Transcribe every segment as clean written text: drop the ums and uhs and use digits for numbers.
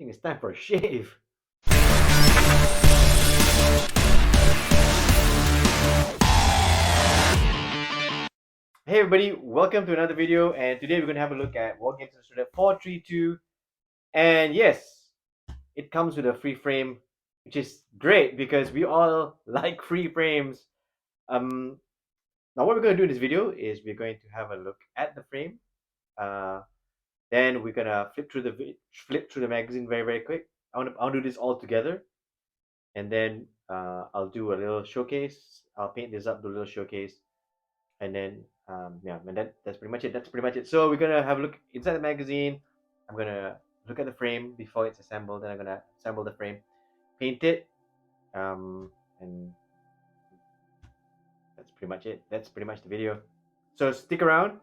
think it's time for a shave. Hey everybody, welcome to another video, and today we're going to have a look at Wargames Illustrated 432. And yes, it comes with a free frame, which is great because we all like free frames. Now what we're going to do in this video is we're going to have a look at the frame. Then we're gonna flip through the magazine very quick. I'll do this all together, and then I'll do a little showcase. I'll paint this up, do a little showcase, and then yeah, and that's pretty much it. That's pretty much it. So we're gonna have a look inside the magazine. I'm gonna look at the frame before it's assembled. Then I'm gonna assemble the frame, paint it, and that's pretty much it. That's pretty much the video. So stick around,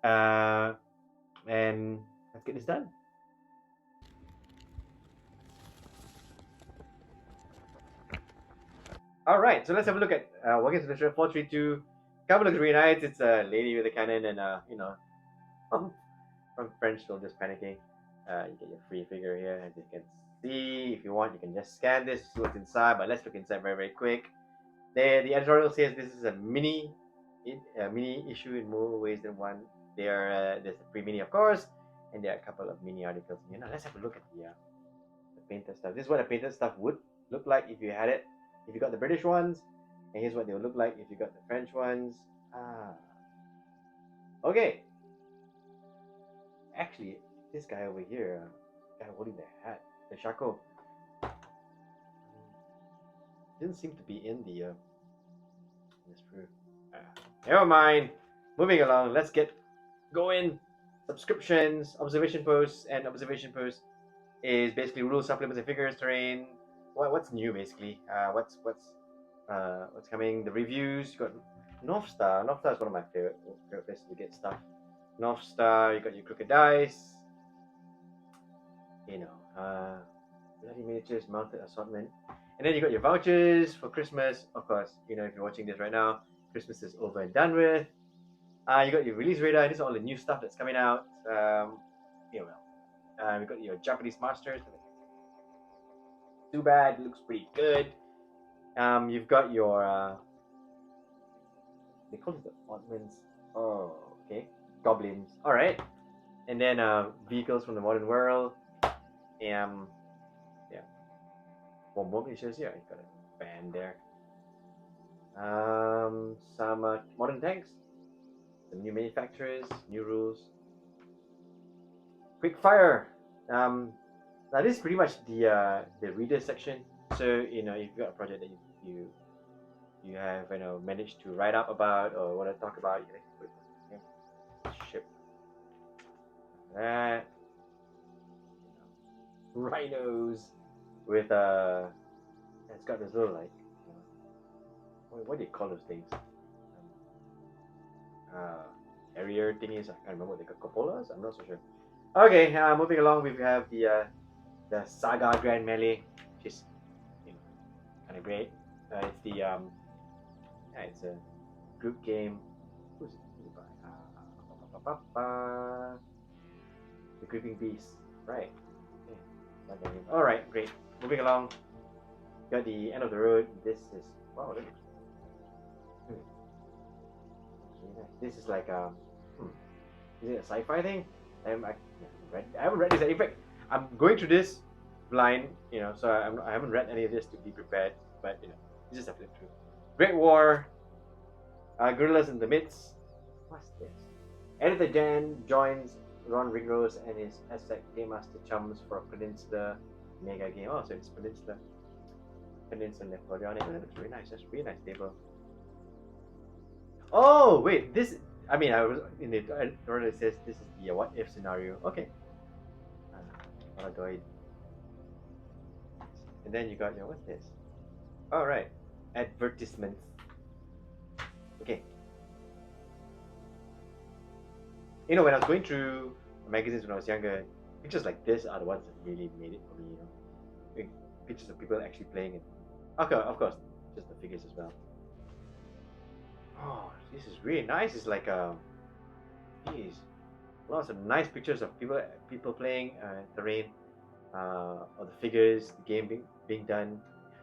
and let's get this done. All right, so let's have a look at Wargames Illustrated 432. Cover looks really nice. It's a lady with a cannon and from French still just panicking. You get your free figure here, as you can see. If you want, you can just scan this, see what's inside. But let's look inside very quick. There, the editorial says this is a mini issue in more ways than one. There's a pre-mini, of course, and there are a couple of mini articles. Now let's have a look at the painted stuff. This is what the painted stuff would look like if you had it. If you got the British ones, and here's what they would look like if you got the French ones. Okay. Actually, this guy over here, guy holding the hat, the Shako, didn't seem to be in the this proof. Never mind. Moving along. Let's get going. Subscriptions, observation posts, and observation posts is basically rules, supplements, and figures, terrain. What's new basically? What's coming? The reviews. You got North Star. North Star is one of my favorite places to get stuff. North Star. You got your crooked dice. Bloody miniatures, mounted assortment, and then you got your vouchers for Christmas. Of course, if you're watching this right now, Christmas is over and done with. You got your release radar. This is all the new stuff that's coming out. We got your Japanese masters. Too bad, it looks pretty good. You've got your they call it the oddments. Oh, okay, goblins. All right, and then vehicles from the modern world. Yeah, one more issues here. You got a band there. Some modern tanks, some new manufacturers, new rules. Quick fire. Now this is pretty much the reader section. So if you've got a project that you have managed to write up about or want to talk about, you can put ship that rhinos with it's got this little like what do you call those things? Carrier thingies. I can't remember what they call, cupolas. I'm not so sure. Okay, moving along, we have the Saga Grand Melee, which is kind of great. It's the it's a group game. Who's it by? The Creeping Beast, right? Okay. All right, great. Moving along, got the end of the road. This is wow. That looks This is like is it a sci-fi thing? I haven't read this. In fact, I'm going through this blind, so I haven't read any of this to be prepared. But this is a flip through. Great War, Gorillas in the Midst. What's this? Editor Dan joins Ron Ringrose and his Aztec Game Master chums for a Peninsula mega game. Oh, so it's Peninsula Napoleonic. That looks really nice. That's a really nice table. Oh wait, this. I was in the order. It says this is the what if scenario. Okay. And then you got what's this? All right, advertisements. Okay. When I was going through magazines when I was younger, pictures like this are the ones that really made it for me. Pictures of people actually playing it. Okay, of course, just the figures as well. Oh, this is really nice. It's like geez, lots of nice pictures of people playing terrain. of the figures, the game being done.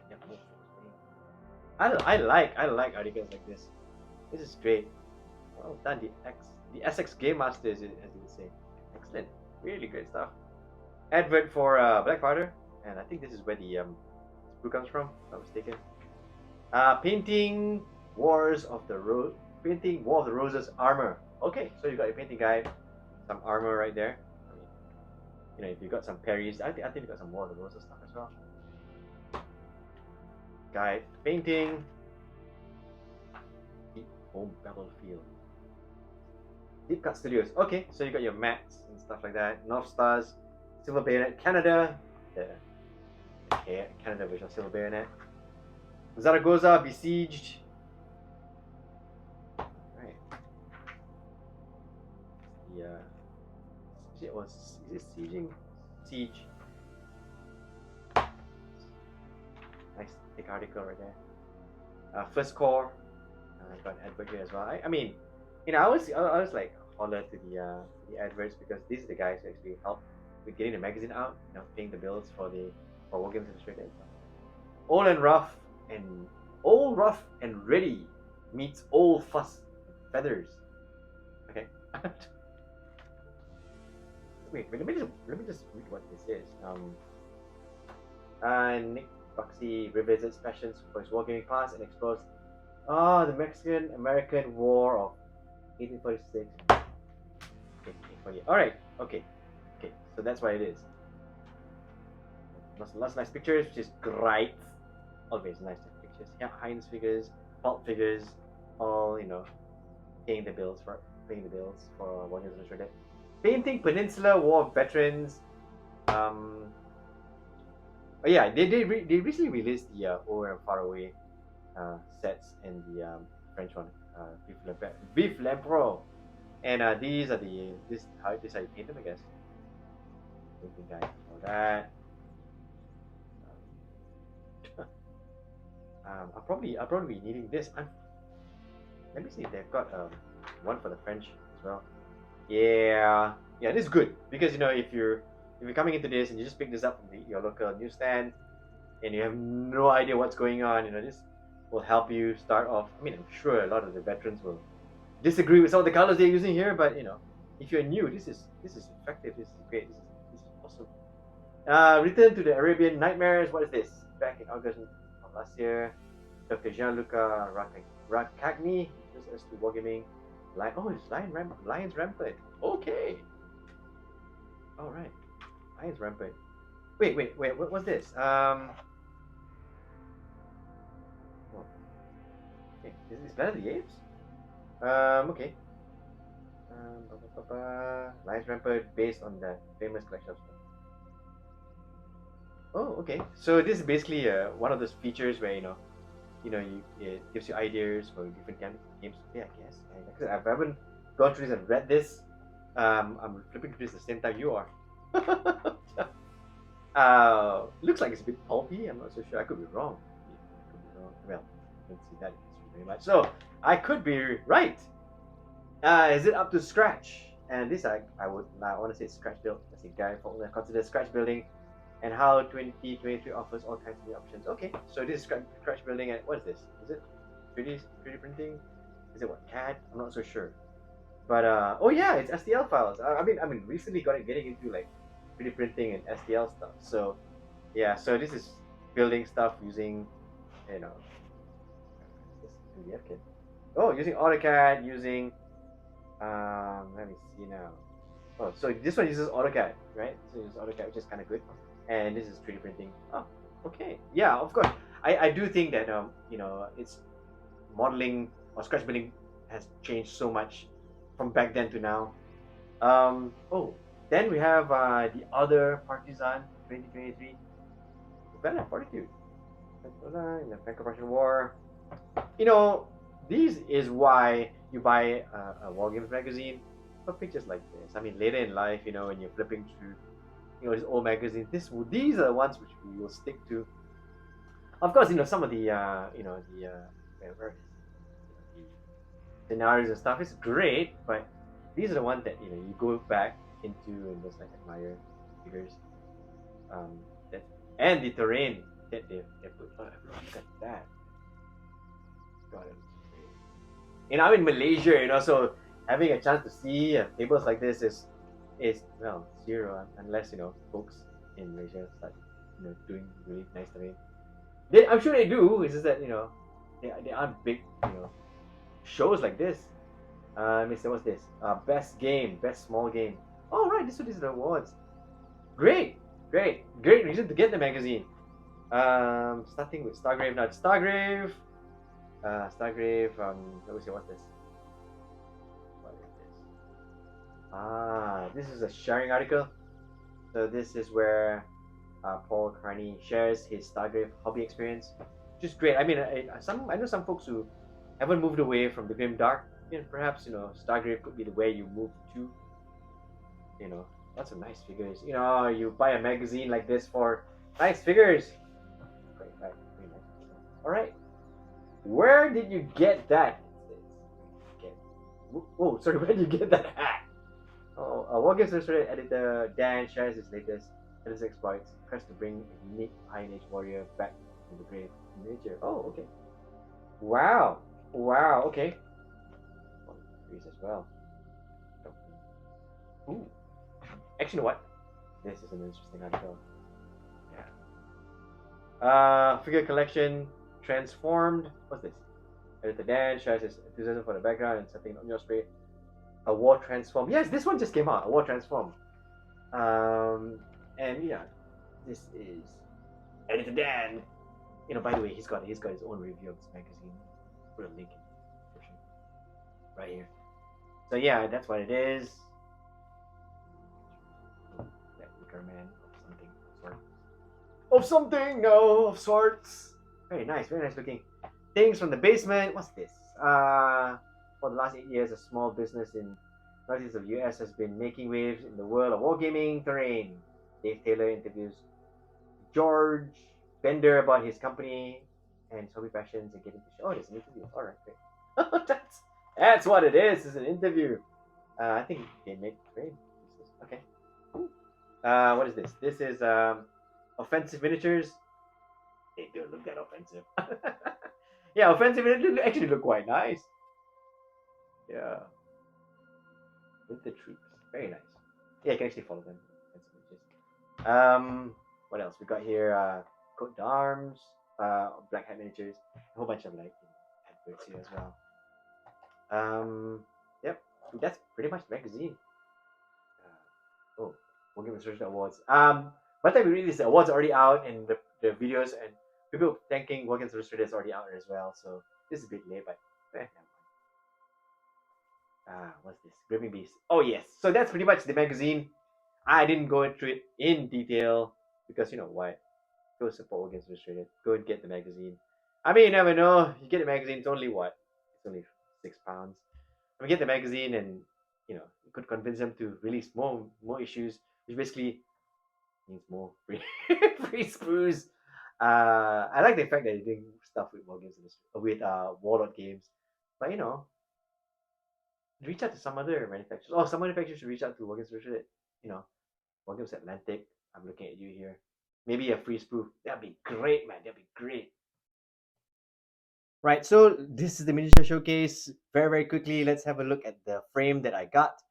Yeah, I like articles like this. This is great. Well done, the SX Game Masters, as you would say. Excellent, really great stuff. Advert for Black Powder, and I think this is where the blue comes from, if I'm not mistaken. Painting Wars of the Rose, painting War of the Roses armor. Okay, so you got your painting guide, some armor right there. I mean, you know, if you got some parries, I think you got some War of the Roses stuff as well. Guide, painting, Deep Home Battlefield. Deep Cut Studios. Okay, so you got your mats and stuff like that. North Stars, Silver Bayonet, Canada, the Canada version of Silver Bayonet. Zaragoza besieged. Right. Yeah. Is it sieging? Siege. Nice thick article right there. First Corps. Got an advert here as well. I mean, you know, I was like holler to the adverts because these are the guys who actually help with getting the magazine out, you know, paying the bills for Wargames Illustrated. Old rough and ready meets old fuss and feathers. Okay. Wait, let me just read what this is. Nick Buxey revisits passions for his wargaming past and explores the Mexican-American War of 1846. 1848. All right. Okay. So that's what it is. Lots of nice pictures, which is great. Always nice pictures. Yeah, Heinz figures, pulp figures, all, you know, paying the bills for Wargames Illustrated. Painting Peninsula War veterans. Oh yeah, they recently released the Over and Far Away sets and the French one, Vive l'Empereur. And these are how you paint them, I guess. Painting guide, all that. I'll probably be needing this. Let me see if they've got one for the French as well. Yeah, this is good because, you know, if you're coming into this and you just pick this up from your local newsstand and you have no idea what's going on, you know, this will help you start off. I mean, I'm sure a lot of the veterans will disagree with some of the colors they're using here, but, you know, if you're new, this is effective. This is great. This is awesome. Return to the Arabian Nightmares. What is this? Back in August of last year, Dr. Gianluca Raccagni introduced us to wargaming. It's Lions Rampant. Okay. All right. Lions Rampant. Wait. What was this? Okay. Is this Planet of the Apes? Okay. Lions Rampant based on that famous collection of stuff. Oh, okay. So this is basically one of those features where, it gives you ideas for different games to play, I guess. Because I haven't gone through this and read this. I'm flipping through this at the same time you are. Looks like it's a bit pulpy. I'm not so sure. I could be wrong. Well, I don't see that very much. So I could be right. Is it up to scratch? And this I want to say scratch build. That's a guy for consider scratch building. And how 2023 offers all kinds of new options. Okay, so this is scratch building, and what is this? Is it 3D printing? Is it what, CAD? I'm not so sure. But oh yeah, it's STL files. I mean, recently getting into like 3D printing and STL stuff. So yeah, so this is building stuff using, this PDF kit. Oh, using AutoCAD, using let me see now. Oh, so this one uses AutoCAD, right? So it uses AutoCAD, which is kind of good. And this is 3D printing. Oh, okay. Yeah, of course. I do think that it's modeling or scratch building has changed so much from back then to now. Then we have the other Partisan 2023. Banner Fortitude. In the Franco-Prussian War. This is why you buy a Wargames magazine for pictures like this. I mean, later in life, when you're flipping through these old magazines, these are the ones which we will stick to. Of course, some of the the scenarios and stuff is great, but these are the ones that you go back into and just like admire figures. Um, that, and the terrain that they put. Oh, look at that. God, I'm in Malaysia, so having a chance to see tables like this is well zero unless folks in Malaysia start doing really nice terrain. I'm sure they do. It's just that they aren't big shows like this. Let me see, what's this? Best game, best small game. Oh right, this is the awards. Great reason to get the magazine. Starting with Stargrave now. Stargrave. Stargrave. Let me see, what's this? What is this? This is a sharing article. So this is where Paul Carney shares his Stargrave hobby experience, which is great. I mean, I know some folks who haven't moved away from the grim dark. Perhaps Stargrave could be the way you move to. Lots of nice figures. You buy a magazine like this for nice figures. Great, right? Very nice. All right. Where did you get that? Oh, sorry. Where did you get that hat? Oh, Wargames Illustrated editor Dan shares his latest exploits. Press to bring a unique Iron Age warrior back from the grave in nature. Oh, okay. Wow. Okay. Trees as well. Ooh. Actually, you know what? This is an interesting article. Yeah. Figure collection transformed. What's this? Editor Dan shares his enthusiasm for the background and setting on your spray. A war transform. Yes, this one just came out. A war transform. And yeah, this is Editor Dan. By the way, he's got his own review of this magazine. Put a link in the description right here. So yeah, that's what it is. That wicker man of something. Of sorts. Very nice looking. Things from the basement. What's this? For the last 8 years, a small business in northeast of US has been making waves in the world of wargaming terrain. Dave Taylor interviews George Bender about his company and his hobby passions and getting to show. Oh, there's an interview. All right, great. That's what it is. It's an interview. I think they make terrain. Okay. What is this? This is offensive miniatures. They don't look that offensive. Yeah, offensive miniatures actually look quite nice. Yeah. With the troops. Very nice. Yeah, you can actually follow them. What else? We got here coat d'arms, black hat miniatures, a whole bunch of adverts here as well. Yep, that's pretty much the magazine. Wargames Illustrated Awards. By the time we read this, the awards are already out, and the videos and people thanking Wargames Illustrated is already out as well. So this is a bit late, but never mind. What's this? Gripping Beast. Oh yes. So that's pretty much the magazine. I didn't go through it in detail because you know what? Go support Wargames Illustrated. Go and get the magazine. I mean, you never know. You get the magazine. It's only what? It's only £6. I mean, get the magazine, and you could convince them to release more issues, which basically means more free free sprues. I like the fact that they're doing stuff with Wargames with Warlord games, but reach out to some other manufacturers. Oh, some manufacturers should reach out to Wargames Illustrated. Wargames Atlantic. I'm looking at you here. Maybe a free sprue. That'd be great, man. That'd be great. Right, so this is the miniature showcase. Very, very quickly, let's have a look at the frame that I got.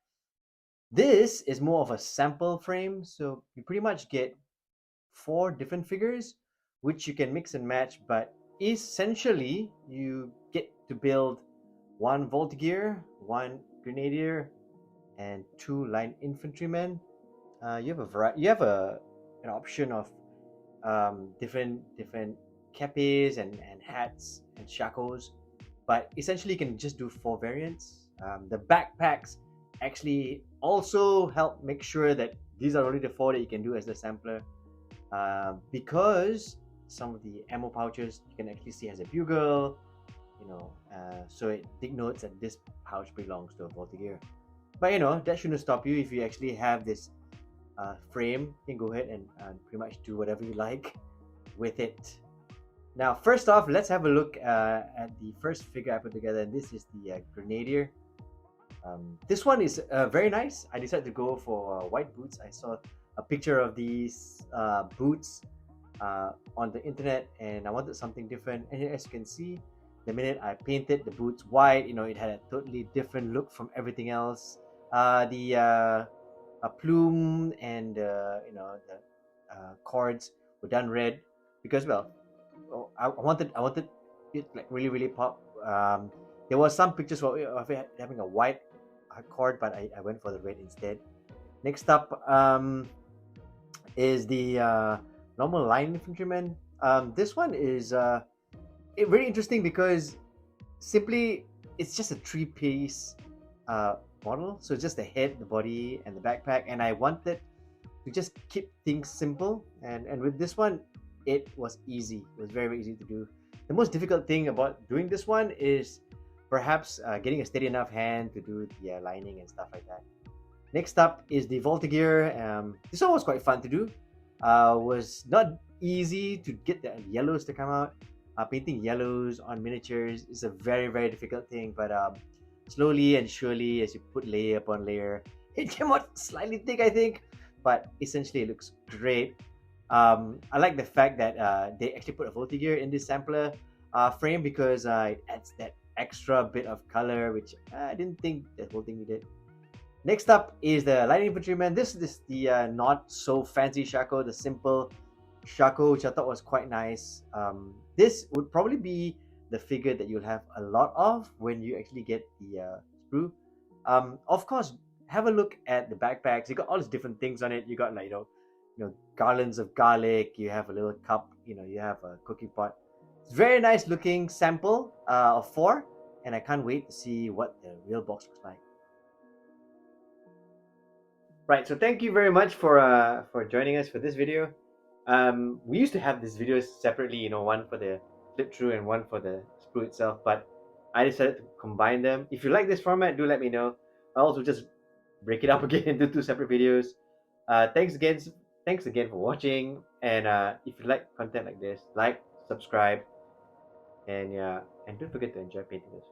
This is more of a sample frame, so you pretty much get 4 different figures, which you can mix and match, but essentially, you get to build 1 Voltigeur, 1 Grenadier, and 2 Line Infantrymen. You have an option of different capes and hats and shackles, but essentially you can just do 4 variants. The backpacks actually also help make sure that these are only the 4 that you can do as the sampler, because some of the ammo pouches you can actually see has a bugle, so it denotes that this pouch belongs to a Voltigeur. But that shouldn't stop you. If you actually have this frame, you can go ahead and pretty much do whatever you like with it. Now, first off, let's have a look at the first figure I put together, and this is the Grenadier. This one is very nice. I decided to go for white boots. I saw a picture of these boots on the internet, and I wanted something different. And as you can see, the minute I painted the boots white, it had a totally different look from everything else. The a plume and the cords were done red because, well, I wanted it like really really pop. There was some pictures of it having a white cord, but I went for the red instead. Next up is the normal line infantryman. This one is very interesting because simply it's just a three-piece model. So just the head, the body, and the backpack. And I wanted to just keep things simple. And with this one, it was easy. It was very, very easy to do. The most difficult thing about doing this one is perhaps getting a steady enough hand to do the lining and stuff like that. Next up is the Voltigear. This one was quite fun to do. Was not easy to get the yellows to come out. Painting yellows on miniatures is a very, very difficult thing, but slowly and surely, as you put layer upon layer, it came out slightly thick, I think, but essentially it looks great. I like the fact that they actually put a Voltigear in this sampler frame because it adds that extra bit of color, which I didn't think that whole thing needed. Next up is the Light Infantryman. This is the not so fancy Shaco, the simple Shaco, which I thought was quite nice. This would probably be the figure that you'll have a lot of when you actually get the sprue. Of course, have a look at the backpacks. You got all these different things on it. You got like garlands of garlic. You have a little cup. You have a cooking pot. It's very nice looking sample of 4, and I can't wait to see what the real box looks like. Right, so thank you very much for joining us for this video. We used to have these videos separately, one for the flip through and one for the sprue itself, but I decided to combine them. If you like this format, do let me know. I'll also just break it up again into 2 separate videos. Thanks again for watching, and if you like content like this, like, subscribe, and don't forget to enjoy painting this.